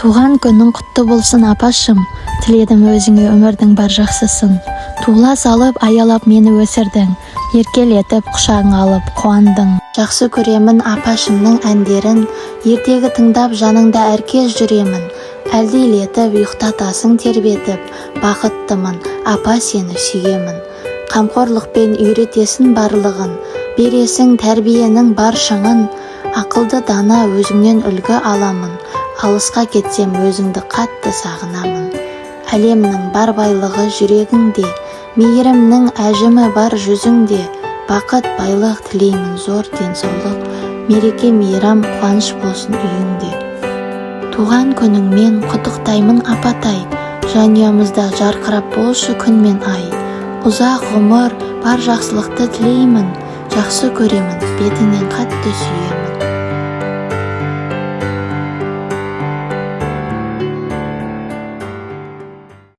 Туған күнің құтты болсын апашым, тіледім өзіңе өмірдің бар жақсысын. Туыла салып, аялап мені өсірдің, еркелетіп, құшағың алып, қуандың. Жақсы көремін апашымның әндерін, ертегі тыңдап жаныңда әркез жүремін. Әлдейлетіп, ұйықтатасың тербетіп, бақыттымын, апа сені сүйемін. Қамқорлықпен үйретесің барлығын, бересің тәрбиенің бар шыңын. Ақылды дана өзіңнен үлгі аламын, алысқа кетсем өзіңді қатты сағынамын. Әлемнің бар байлығы жүрегіңде, мейірімнің әжімі бар жүзіңде. Бақыт байлық тілеймін зор денсаулық, мереке мейрам қуаныш болсын үйіңде. Туған күніңмен құттықтаймын апатай, жанұямызда жарқырап болшы күн мен ай. Ұзақ ғұмыр бар жақсылықты тілеймін, жақсы көремін, бетіңнен қатты сүйемін.